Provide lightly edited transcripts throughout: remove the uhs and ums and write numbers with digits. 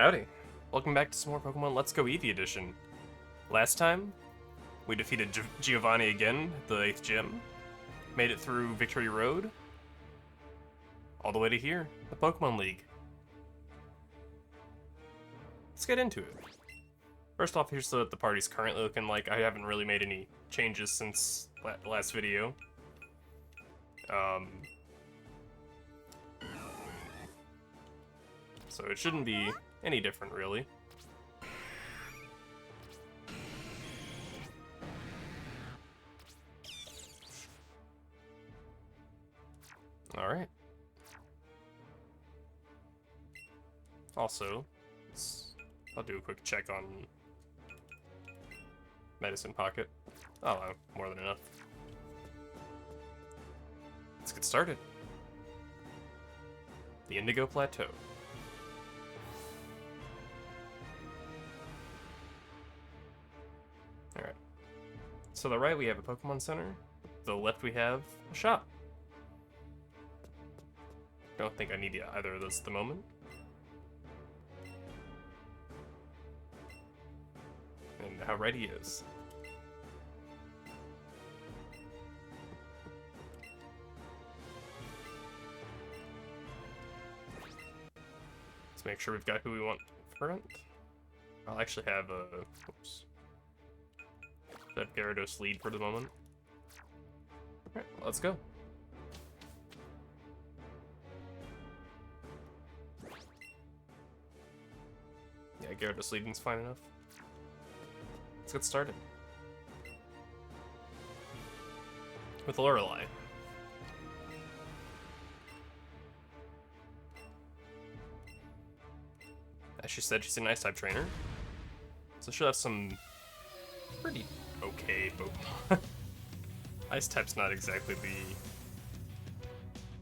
Howdy. Welcome back to some more Pokemon Let's Go Eevee Edition. Last time, we defeated Giovanni again at the 8th gym, made it through Victory Road, all the way to here, the Pokemon League. Let's get into it. First off, here's what the party's currently looking like. I haven't really made any changes since last video. So it shouldn't be any different, really. Alright. Also, I'll do a quick check on Medicine Pocket. Oh, more than enough. Let's get started. The Indigo Plateau. Alright. So the right we have a Pokemon Center. The left we have a shop. Don't think I need either of those at the moment. And how right he is. Let's make sure we've got who we want front. I'll actually have a... Oops. Let Gyarados lead for the moment. Alright, let's go. Yeah, Gyarados leading's fine enough. Let's get started. With Lorelei. As she said, she's a nice type trainer. So she'll have some pretty okay Pokemon. Ice type's not exactly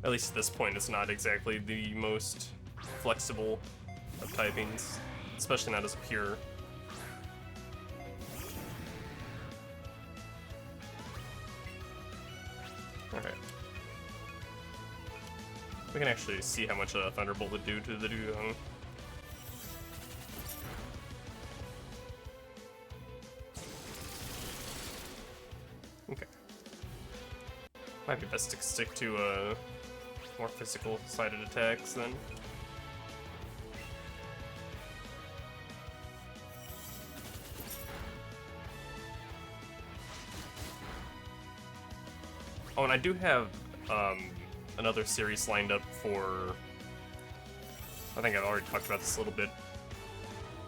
at least at this point, it's not exactly the most flexible of typings. Especially not as a pure. Alright. We can actually see how much a Thunderbolt would do to the Dugong. Okay. Might be best to stick to more physical sided attacks then. Oh, and I do have another series lined up for... I think I've already talked about this a little bit.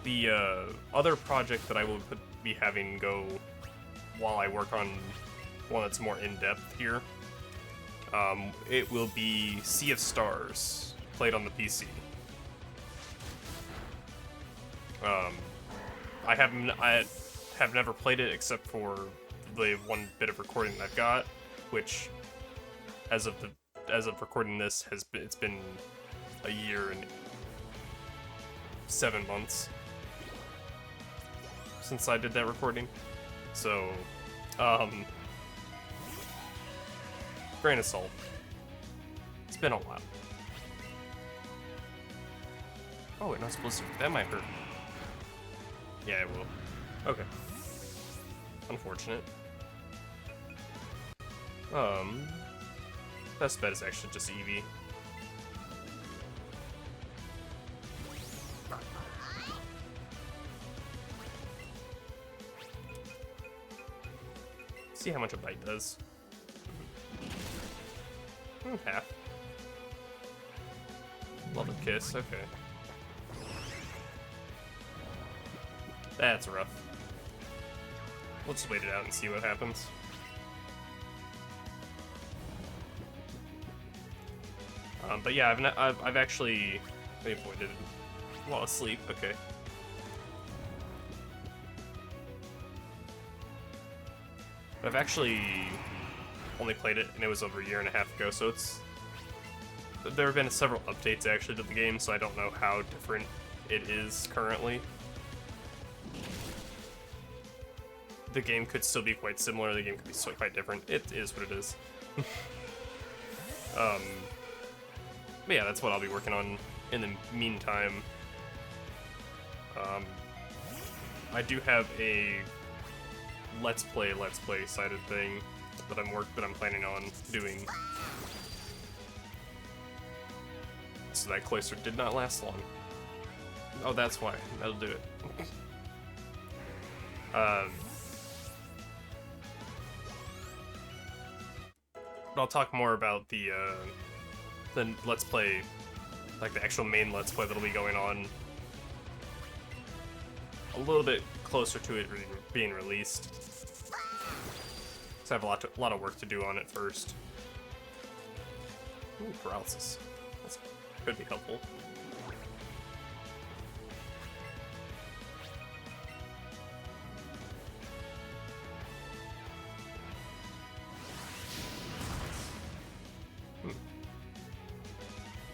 The other project that I will be having go while I work on one that's more in-depth here, it will be Sea of Stars, played on the PC. I have never played it except for the one bit of recording that I've got, which, as of recording this, it's been a year and 7 months since I did that recording. So, grain of salt. It's been a while. Oh, wait, no, it's Blizzard. That might hurt. Yeah, it will. Okay. Unfortunate. Best bet is actually just Eevee. See how much a bite does. Half. Love a kiss, okay. That's rough. We'll just wait it out and see what happens. But yeah, I've actually avoided a lot of sleep. Okay. But I've actually only played it, and it was over a year and a half ago. So there have been several updates actually to the game, so I don't know how different it is currently. The game could still be quite similar. The game could be quite different. It is what it is. But yeah, that's what I'll be working on in the meantime. I do have a let's play sided thing that I'm planning on doing. So that cloister did not last long. Oh, that's why. That'll do it. But I'll talk more about the let's play, like the actual main let's play that'll be going on a little bit closer to it being released. So I have a lot of work to do on it first. Ooh, paralysis. That could be helpful.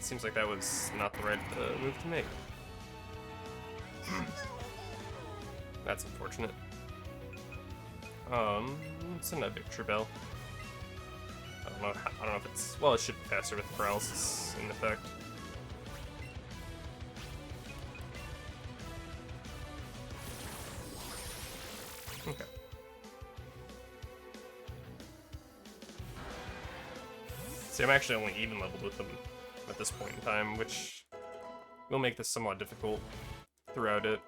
Seems like that was not the right move to make. That's unfortunate. Send a victory bell. I don't know if it's, well, it should be faster with paralysis in effect. Okay. See, I'm actually only even leveled with them at this point in time, which will make this somewhat difficult throughout it.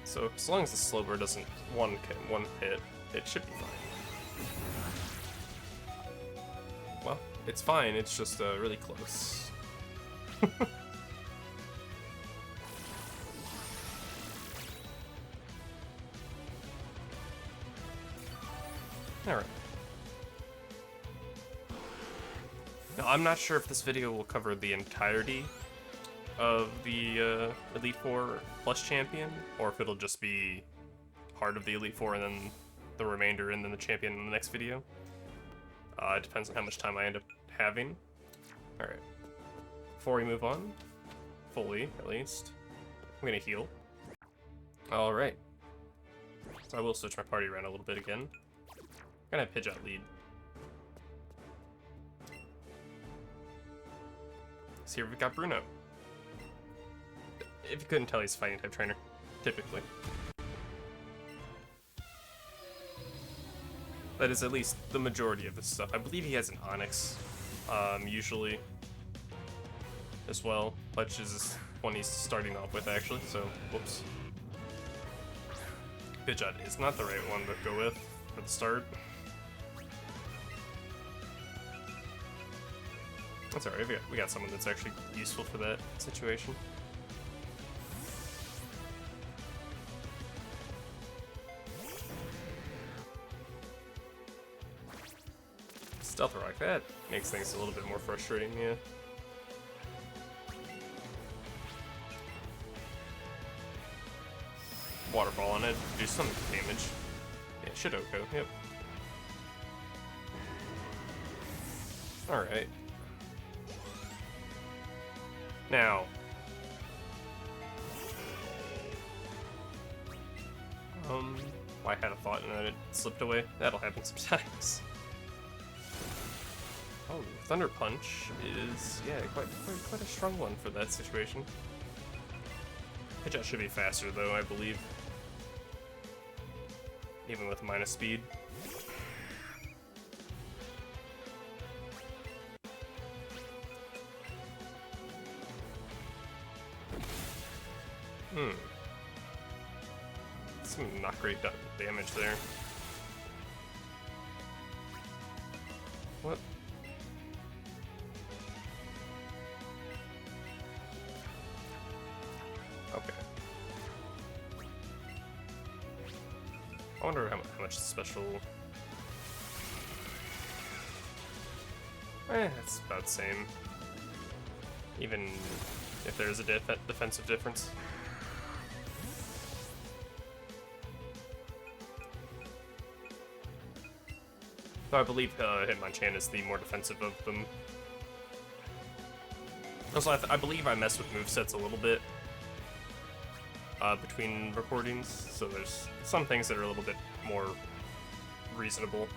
So as long as the Slowbro doesn't one hit, it should be fine. Well, it's fine, it's just really close. Alright. Now, I'm not sure if this video will cover the entirety of the Elite Four Plus Champion, or if it'll just be part of the Elite Four and then the remainder and then the champion in the next video. It depends on how much time I end up having. Alright. Before we move on, fully at least, I'm gonna heal. Alright. So I will switch my party around a little bit again. I'm gonna have Pidgeot lead. So here we've got Bruno. If you couldn't tell, he's a fighting type trainer, typically. That is at least the majority of this stuff. I believe he has an Onyx, usually, as well, which is one he's starting off with, actually, so, whoops. Pidgeot is not the right one to go with for the start. That's alright, we got someone that's actually useful for that situation. Stealth Rock, that makes things a little bit more frustrating, yeah. Waterball on it, do some damage. Yeah, Shidoko, yep. Alright. Now. I had a thought and then it slipped away. That'll happen sometimes. Oh, Thunder Punch is, yeah, quite a strong one for that situation. Pidgeot should be faster though, I believe. Even with minus speed. Some not great damage there. What? Okay. I wonder how much special... That's about the same. Even if there's a defensive difference. Though I believe Hitmonchan is the more defensive of them. Also, I believe I messed with movesets a little bit. between recordings, so there's some things that are a little bit more reasonable.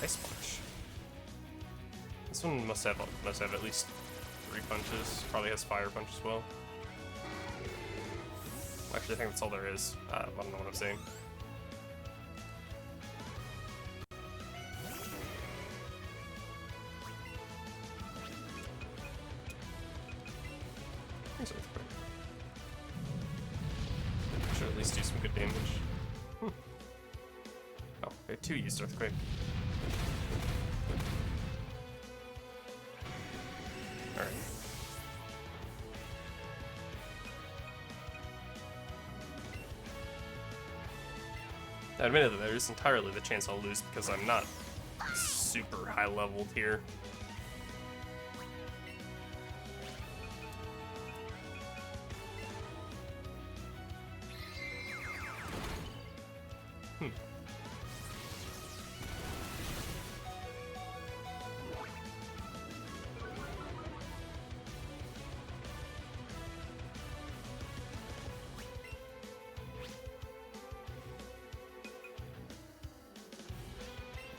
Ice Splash. This one must have at least 3 punches. Probably has Fire Punch as well. Actually, I think that's all there is. I don't know what I'm saying. Should at least do some good damage. Oh, they 2 used Earthquake. Alright. Admittedly, there is entirely the chance I'll lose because I'm not super high leveled here.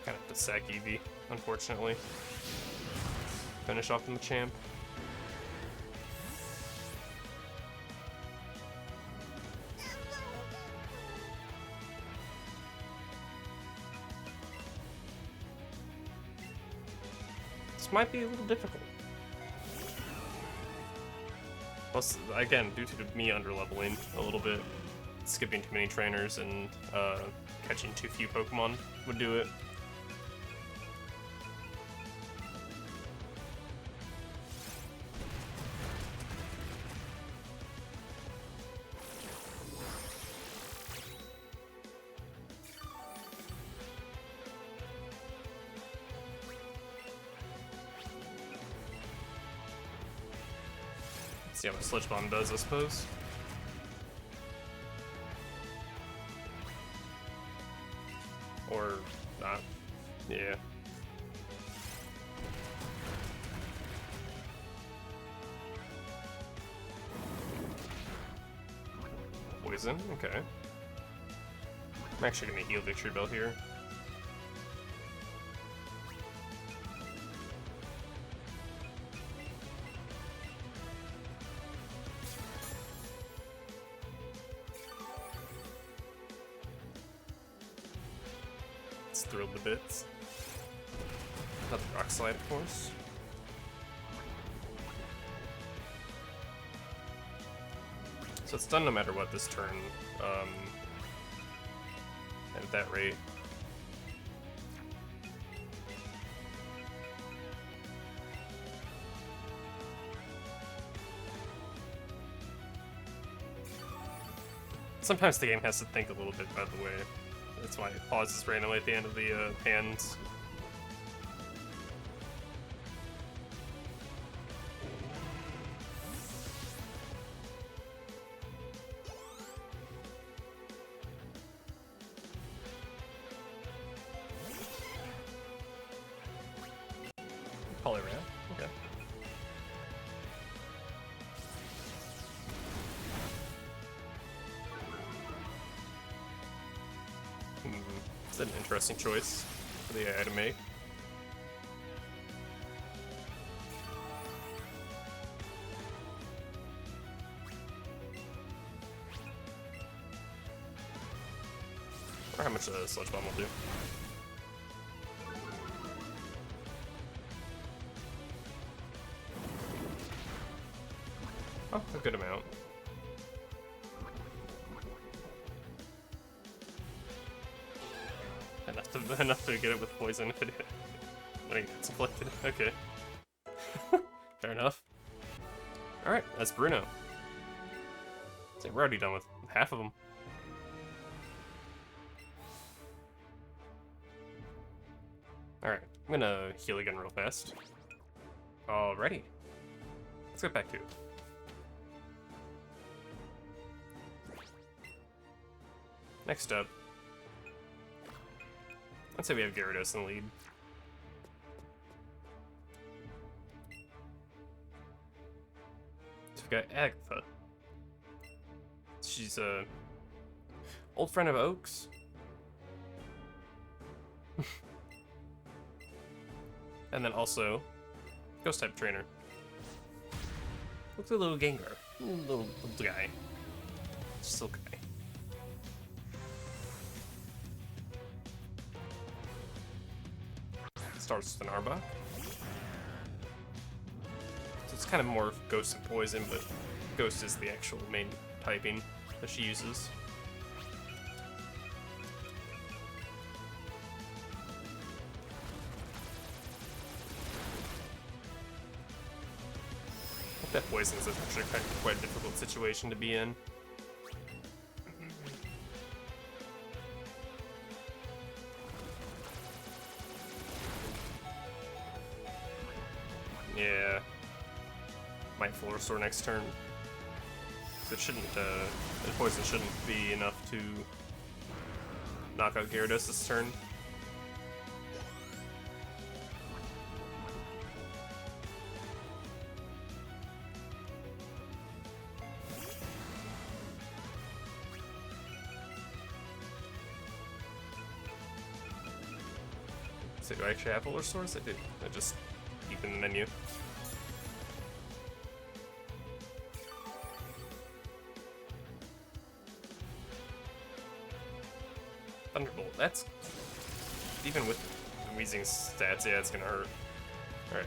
Kind of to sack Eevee, unfortunately. Finish off the Machamp. This might be a little difficult. Plus, again, due to me underleveling a little bit, skipping too many trainers and catching too few Pokemon would do it. See how much Sludge Bomb does, I suppose. Or not. Yeah. Poison, okay. I'm actually gonna heal Victory Bell here. Thrilled to bits. Not the Rock Slide, of course. So it's done no matter what this turn. And at that rate. Sometimes the game has to think a little bit, by the way. That's why it pauses randomly at the end of the hands. Poliwrath, okay. It's an interesting choice for the AI to make. Or how much a Sludge Bomb will do. Oh, a good amount. Enough to get it with poison if it when it gets inflicted. Okay. Fair enough. Alright, that's Bruno. So we're already done with half of them. Alright, I'm gonna heal again real fast. Alrighty. Let's get back to it. Next up, let's say we have Gyarados in the lead. So we've got Agatha. she's a old friend of Oak's. And then also ghost type trainer. Looks like a little Gengar. Little guy. Just okay. Starts with an Arbok. So it's kind of more Ghost and Poison, but Ghost is the actual main typing that she uses. That Poison is actually quite a difficult situation to be in. Yeah. Might Full Restore next turn. So it shouldn't, the Poison shouldn't be enough to knock out Gyarados this turn. So do I actually have Full Restores? I do. I just keep in the menu. Thunderbolt, that's... Even with the Weezing stats, yeah, it's gonna hurt. Alright.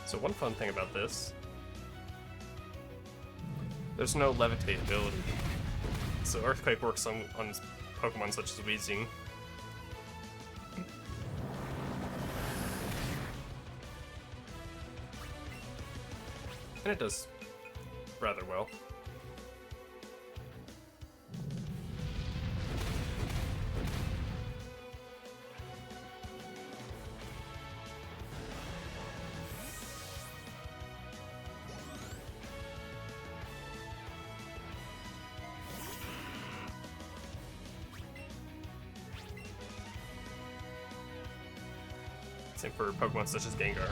So one fun thing about this, there's no Levitate ability. So Earthquake works on Pokemon such as Weezing. And it does rather well. Same for Pokemon such as Gengar.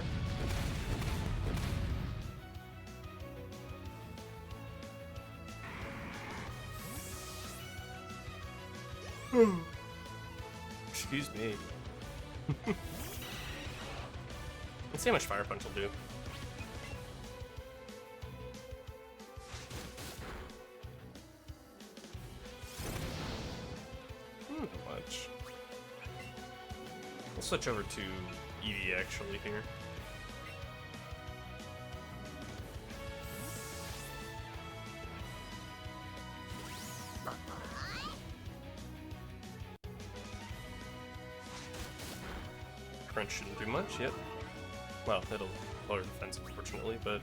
Excuse me. Let's see how much Fire Punch will do. Not much. We'll switch over to Eevee actually here. Crunch shouldn't do much, yep. Well, it'll lower defense unfortunately, but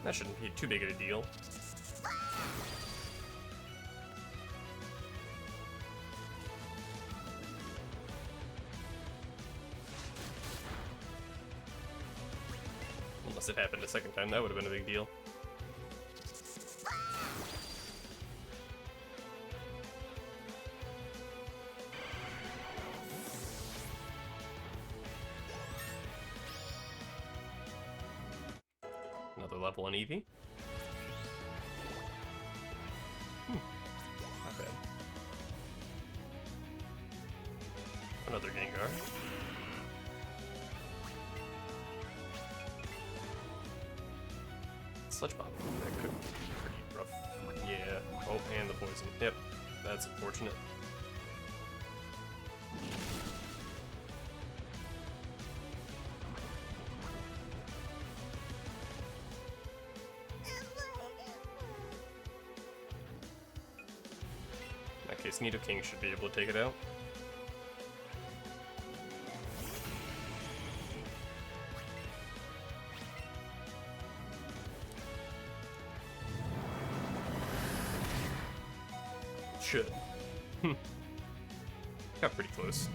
that shouldn't be too big of a deal. Unless it happened a second time, that would have been a big deal. Another level on Eevee. Not bad. Another Gengar. Sludge Bomb. That could be pretty rough. Yeah. Oh, and the poison. Yep. That's unfortunate. In that case, Nidoking should be able to take it out. Should. Got pretty close.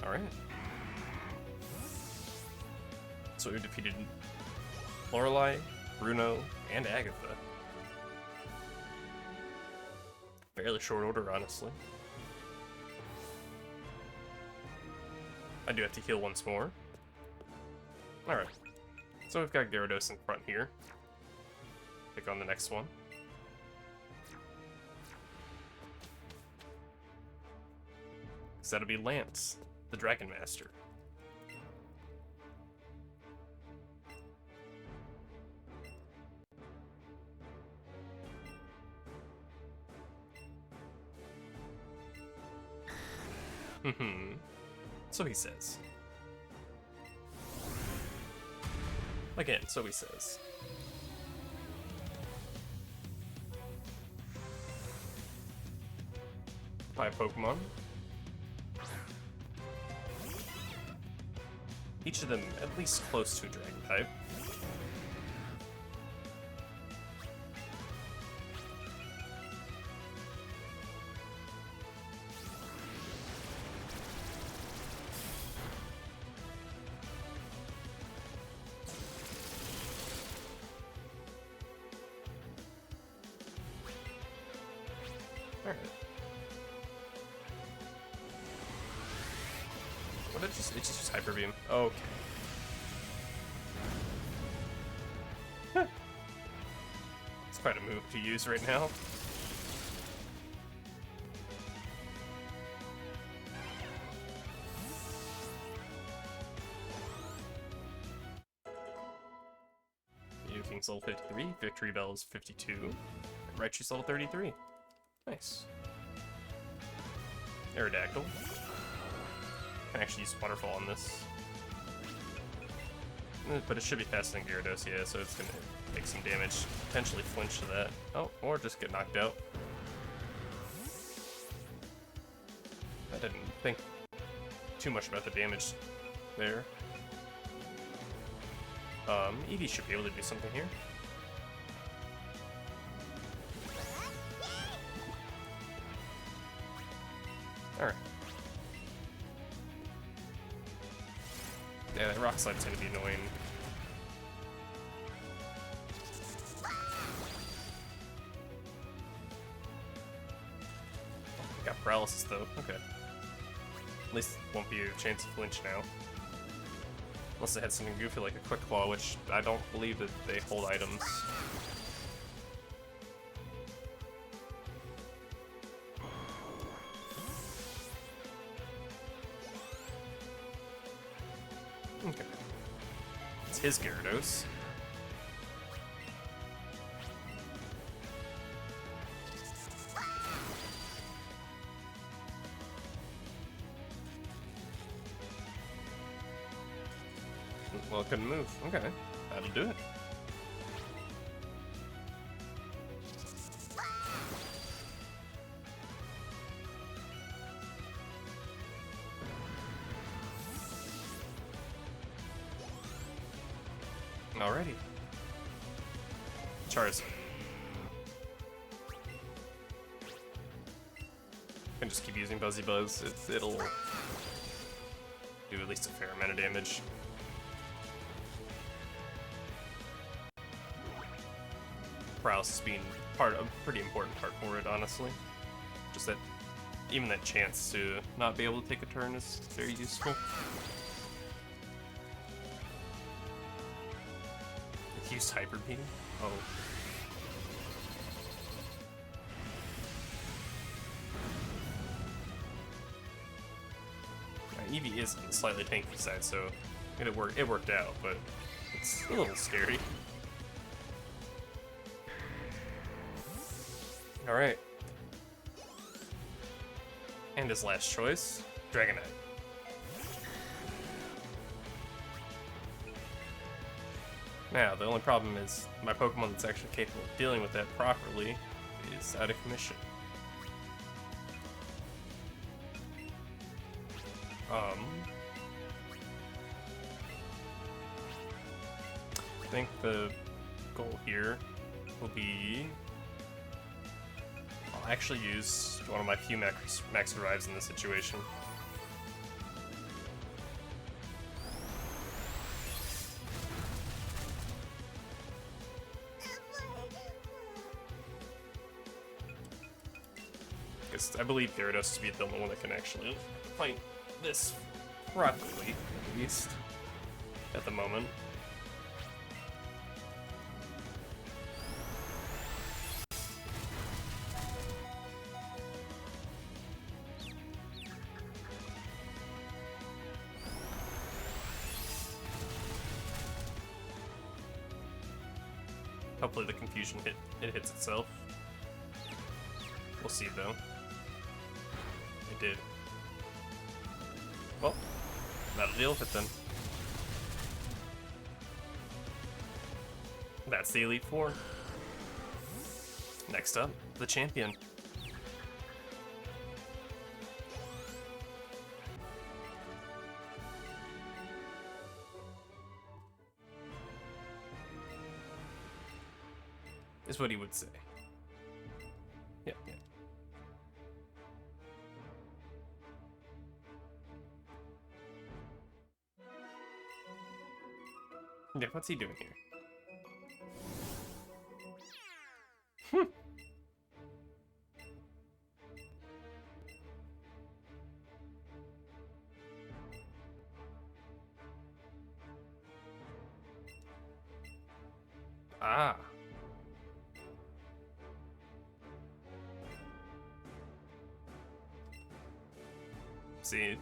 Alright. So we defeated Lorelei, Bruno, and Agatha. Fairly short order, honestly. I do have to heal once more. Alright. So we've got Gyarados in front here. Pick on the next one. So that'll be Lance, the Dragon Master. So he says. Again, so he says. Five Pokemon. Each of them at least close to a Dragon type. Alright. What did it just Hyper Beam? Okay. It's quite a move to use right now. King's level 53, Victory Bell is 52, Raichu's level 33. Nice. Aerodactyl. Can actually use Waterfall on this. But it should be faster than Gyarados, yeah, so it's gonna take some damage. Potentially flinch to that. Oh, or just get knocked out. I didn't think too much about the damage there. Eevee should be able to do something here. Alright. Yeah, that rock slide's gonna be annoying. Got paralysis though, okay. At least won't be a chance to flinch now. Unless they had something goofy like a Quick Claw, which I don't believe that they hold items. Okay. It's his Gyarados. Well, it couldn't move. Okay, that'll do it. Alrighty. Charizard. Can just keep using Buzzy Buzz. It'll do at least a fair amount of damage. Paralysis being a pretty important part for it, honestly. Just that, even that chance to not be able to take a turn is very useful. It used Hyper Beam? Oh. Eevee is on the slightly tanky side, so it worked out, but it's a little scary. Alright. And his last choice, Dragonite. Now, the only problem is my Pokemon that's actually capable of dealing with that properly is out of commission. I think the goal here will be... I'll actually use one of my few max revives in this situation. because I believe Gyarados to be the only one that can actually fight this properly, at least at the moment. Hopefully the confusion hits itself. We'll see though. It did. Well, that'll deal with it then. That's the Elite Four. Next up, the champion. Is what he would say. Yeah, yeah. Yeah, what's he doing here? Ah. See.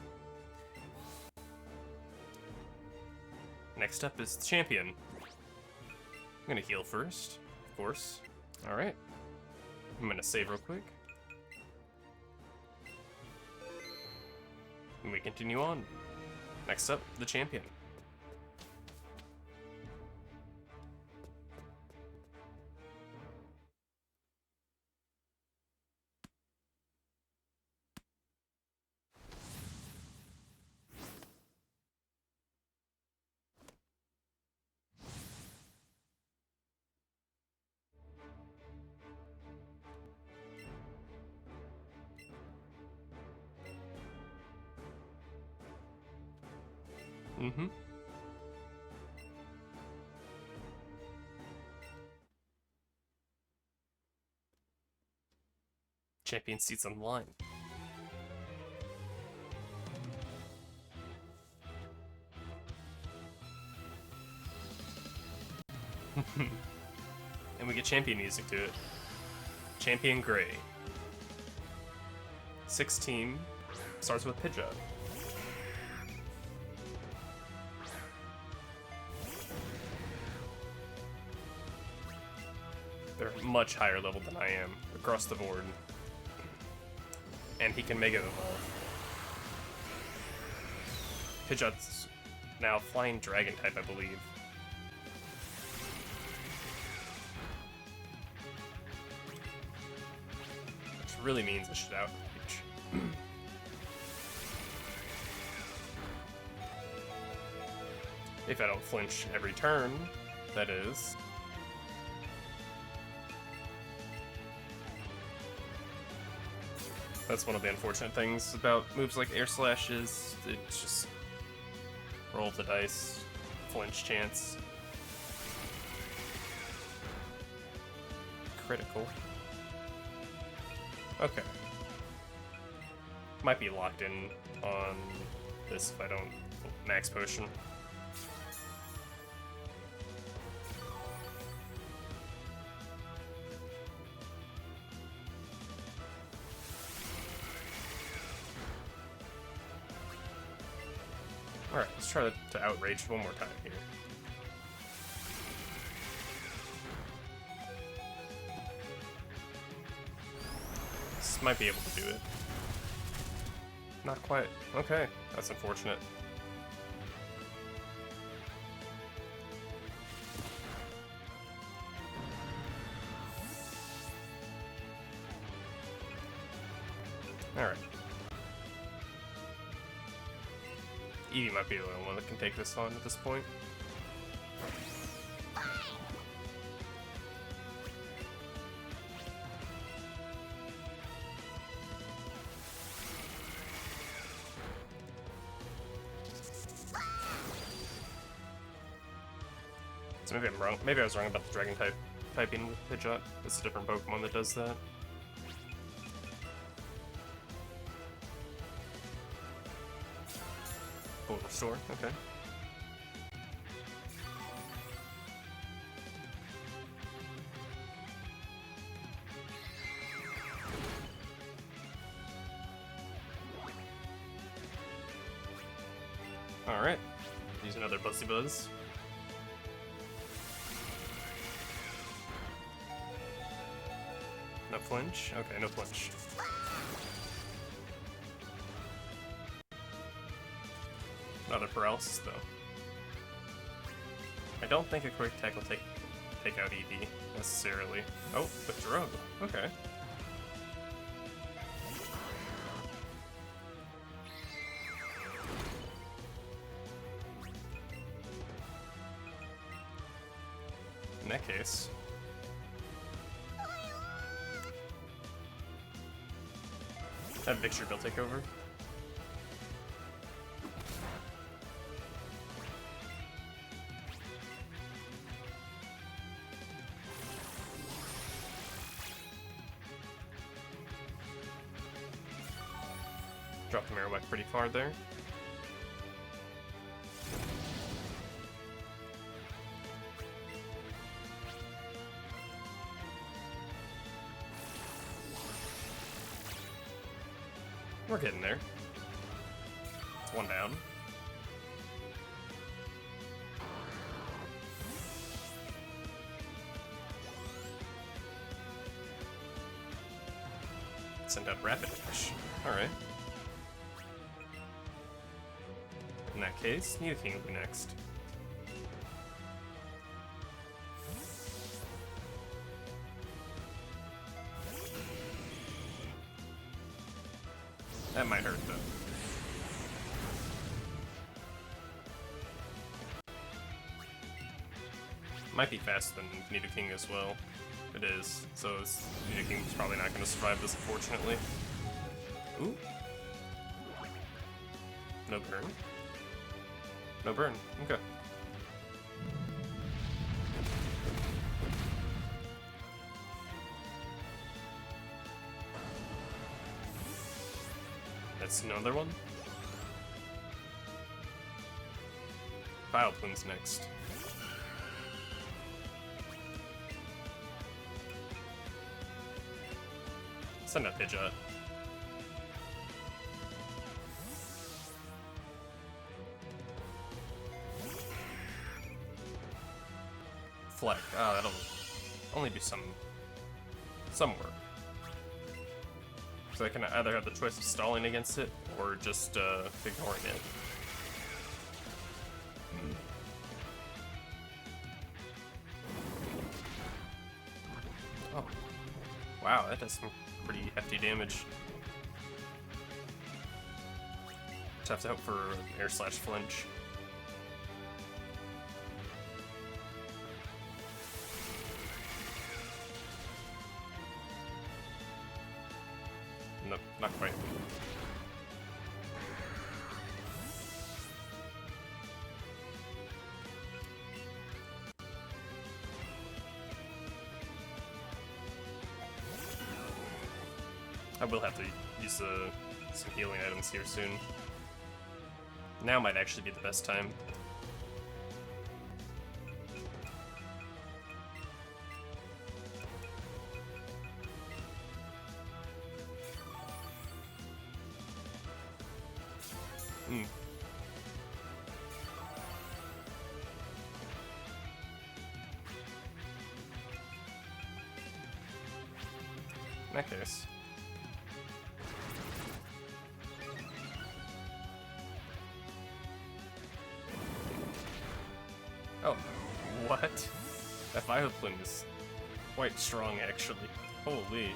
Next up is the champion. I'm gonna heal first, of course. Alright. I'm gonna save real quick. And we continue on. Next up, the champion. Mm-hmm. Champion seats on the line. And we get champion music to it. Champion Gray. 16 starts with Pidgeot. They're much higher level than I am across the board. And he can Mega Evolve. Pidgeot's now Flying Dragon type, I believe. Which really means I should outrage. If I don't flinch every turn, that is. That's one of the unfortunate things about moves like Air Slash is it's just roll the dice, flinch chance. Critical. Okay. Might be locked in on this if I don't max potion. Alright, let's try to outrage one more time here. This might be able to do it. Not quite. Okay, that's unfortunate. Alright. Eevee might be the only one that can take this on at this point. So maybe I'm wrong. Maybe I was wrong about the Dragon typing with Pidgeot. It's a different Pokemon that does that. Full restore, okay. Alright. Use another Buzzy Buzz. No flinch? Okay, no flinch. Another paralysis, though. I don't think a quick attack will take out Eevee, necessarily. Oh, withdraw. Okay. In that case... That Victory Bell take over. Drop the Marowak pretty far there. We're getting there. It's one down. Send out Rapid Dash. Alright. In that case, Nidoking will be next. That might hurt, though. Might be faster than Nidoking as well. It is, so Nidoking's probably not going to survive this, unfortunately. Ooh. No burn. No burn. Okay. That's another one. Vileplume's next. Send out Pidgeot. Fleck. Ah, that'll only do some work. So I can either have the choice of stalling against it or just ignoring it. Oh, wow, that does some pretty hefty damage. Just have to hope for air slash flinch. Nope, not quite. I will have to use some healing items here soon. Now might actually be the best time. In that case. Oh, what? That Vileplume is quite strong, actually. Holy.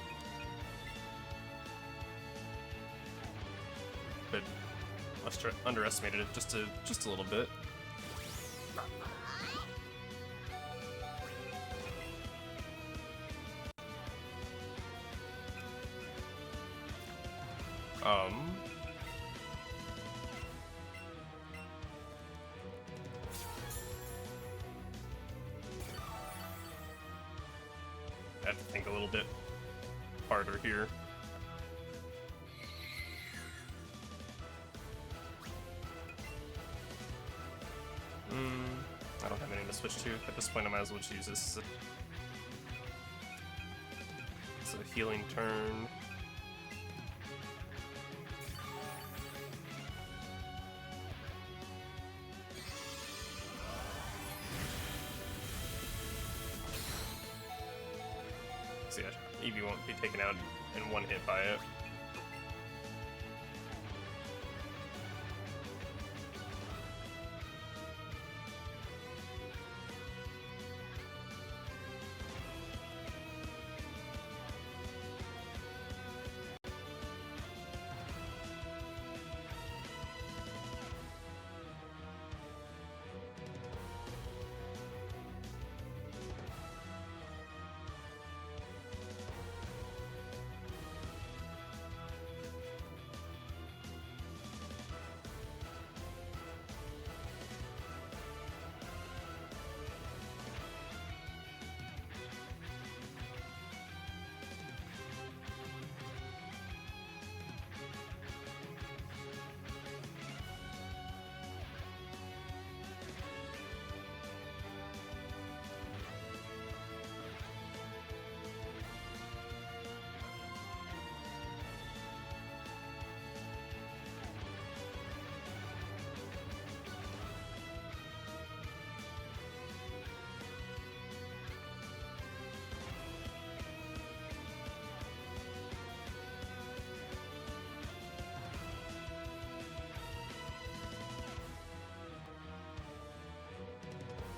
But underestimated it just a little bit. I have to think a little bit harder here. switch to. At this point, I might as well just use this. It's a healing turn. So yeah, Eevee won't be taken out in one hit by it.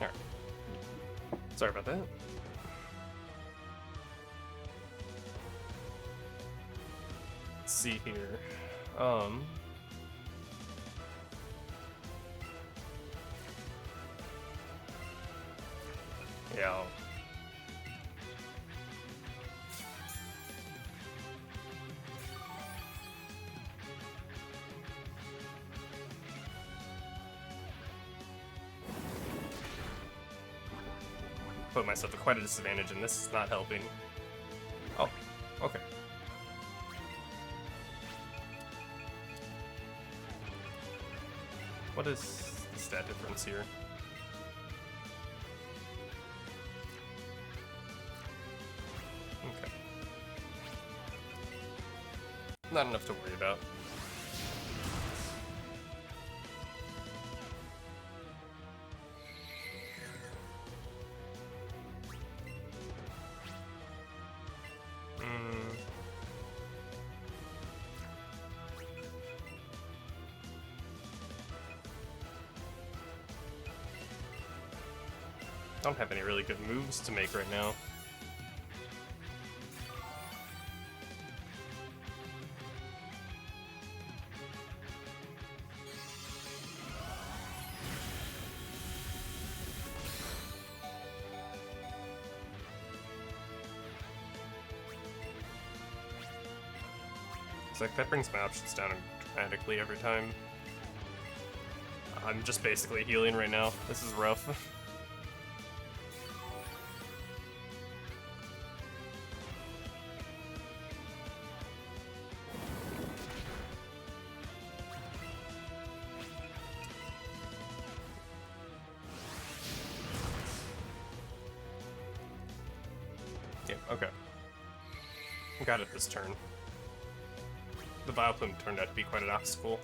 Alright. Sorry about that. Let's see here. Yeah. Put myself at quite a disadvantage, and this is not helping. Oh, okay. What is the stat difference here? Okay. Not enough to worry about. I don't have any really good moves to make right now. It's like that brings my options down dramatically every time. I'm just basically healing right now. This is rough. Yeah, okay. Got it this turn. The Vileplume turned out to be quite an obstacle.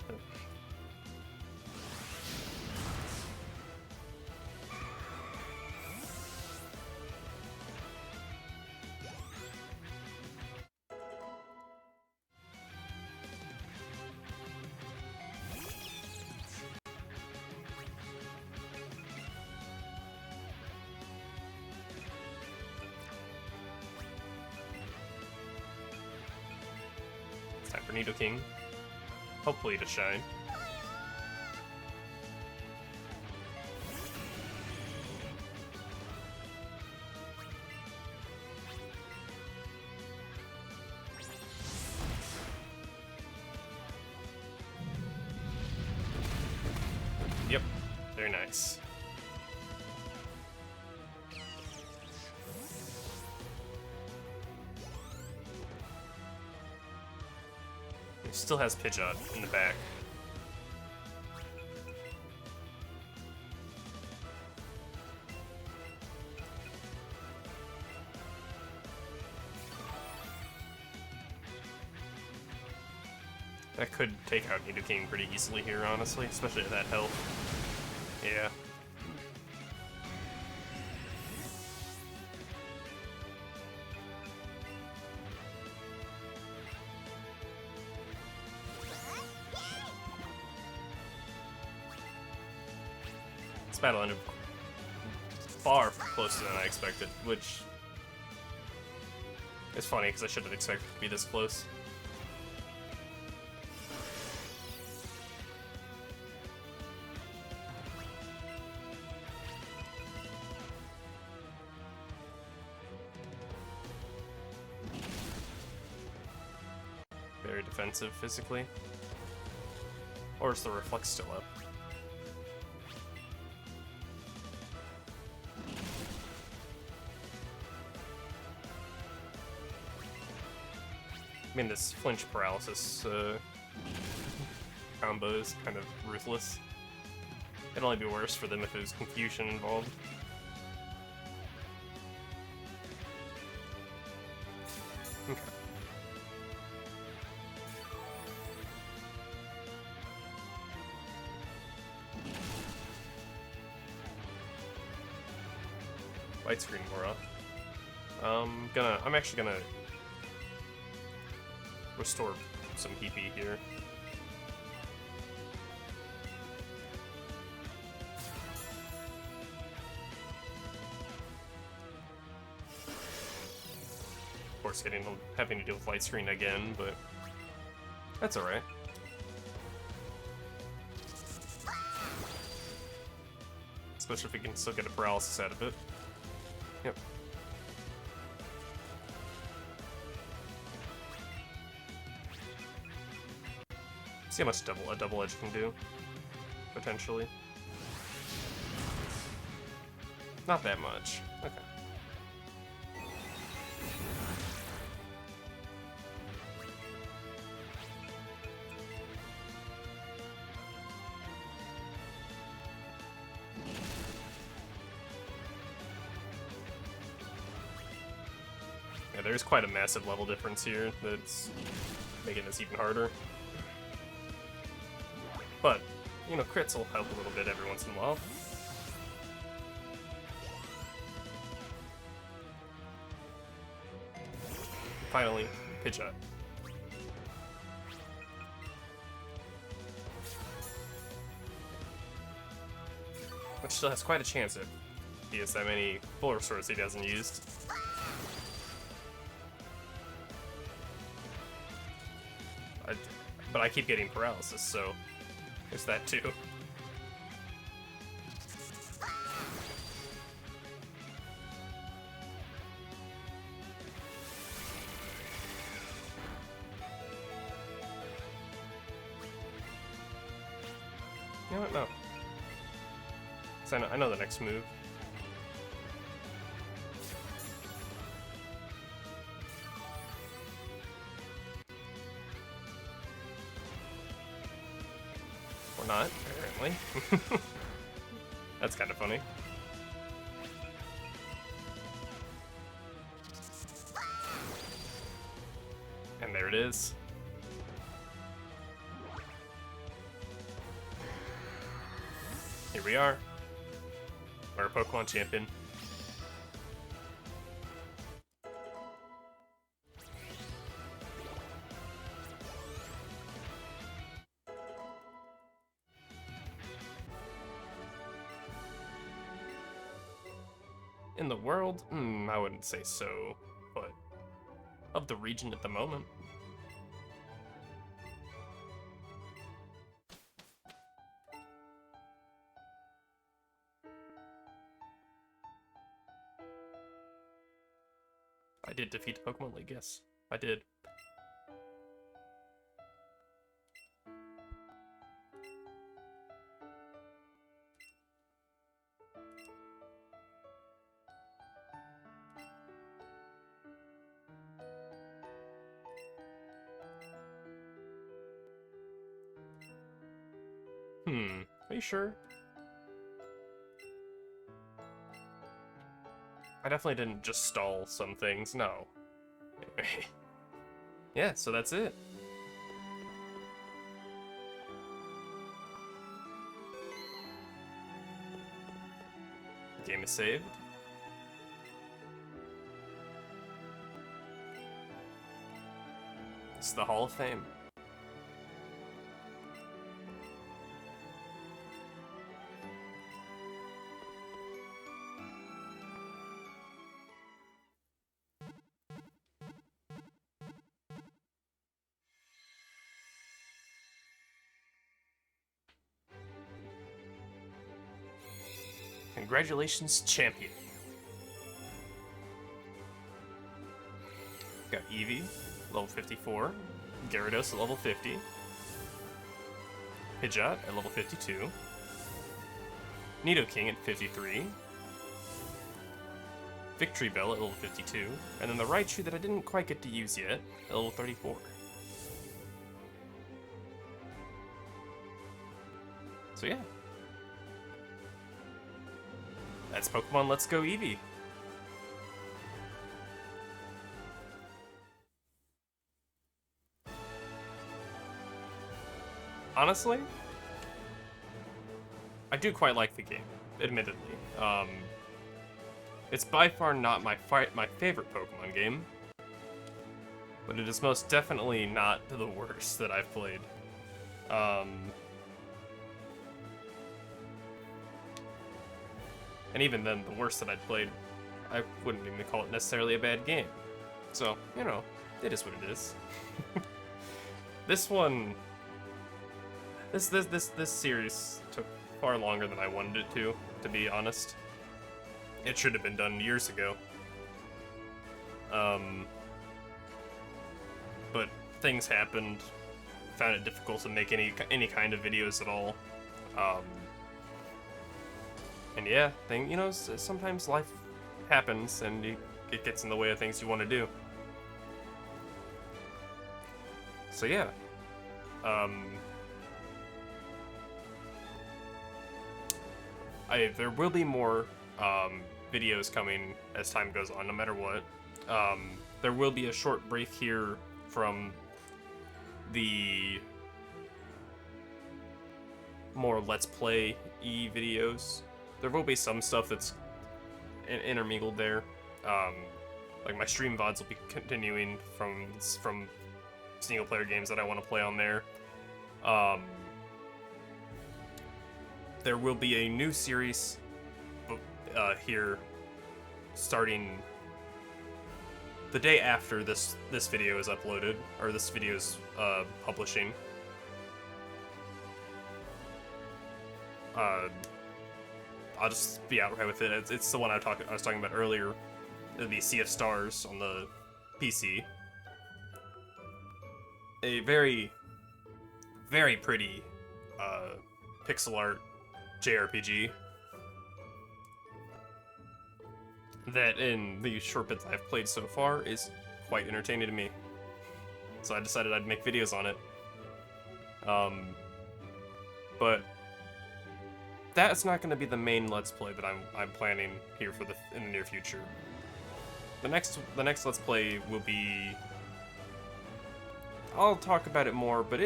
Time for Nidoking. Hopefully to shine. Yep, very nice. Still has Pidgeot in the back. That could take out Nidoking pretty easily here, honestly, especially at that health. Yeah. This battle ended far closer than I expected, which is funny because I shouldn't have expected it to be this close. Very defensive physically. Or is the reflex still up? I mean, this flinch paralysis combo is kind of ruthless. It'd only be worse for them if there was confusion involved. Okay. Light screen more up. I'm actually gonna restore some PP here. Of course, having to deal with light screen again, but that's alright. Especially if we can still get a paralysis out of it. Yep. See how much a double edge can do, potentially. Not that much. Okay. Yeah, there's quite a massive level difference here that's making this even harder. But, you know, crits will help a little bit every once in a while. Finally, Pidgeot. Which still has quite a chance if he has that many Fuller Swords he hasn't used. But I keep getting paralysis, so there's that too. You know what? No. 'Cause I know the next move. Or not, apparently. That's kind of funny. And there it is. Here we are. We're a Pokemon champion. In the world? I wouldn't say so, but of the region at the moment. I did defeat the Pokemon League, yes. I did. Are you sure? I definitely didn't just stall some things, no. Anyway. Yeah, so that's it. Game is saved. It's the Hall of Fame. Congratulations, champion. Got Eevee, level 54. Gyarados at level 50. Pidgeot at level 52. Nidoking at 53. Victory Bell at level 52. And then the Raichu that I didn't quite get to use yet, at level 34. So yeah. That's Pokemon Let's Go Eevee. Honestly, I do quite like the game, admittedly. It's by far not my favorite Pokemon game, but it is most definitely not the worst that I've played. And even then, the worst that I'd played, I wouldn't even call it necessarily a bad game. So, you know, it is what it is. This one... This series took far longer than I wanted it to be honest. It should have been done years ago. But things happened. Found it difficult to make any kind of videos at all. And yeah, sometimes life happens and it gets in the way of things you want to do. So yeah. There will be more videos coming as time goes on, no matter what. There will be a short break here from the more Let's Play-y videos. There will be some stuff that's intermingled there. Like my stream VODs will be continuing from single-player games that I want to play on there. There will be a new series here starting the day after this video is uploaded, or this video is publishing. I'll just be outright with it. It's the one I was talking about earlier. It'll be Sea of Stars on the PC. A very, very pretty pixel art JRPG that, in the short bits I've played so far, is quite entertaining to me. So I decided I'd make videos on it. But that's not going to be the main Let's Play that I'm planning here in the near future. The next Let's Play will be... I'll talk about it more, but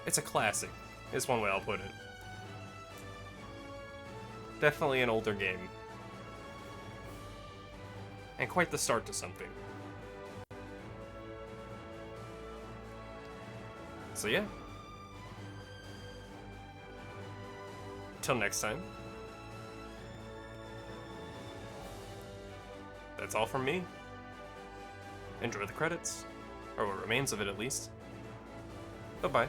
it's a classic, is one way I'll put it. Definitely an older game. And quite the start to something. So yeah. Till next time. That's all from me. Enjoy the credits. Or what remains of it, at least. Bye-bye.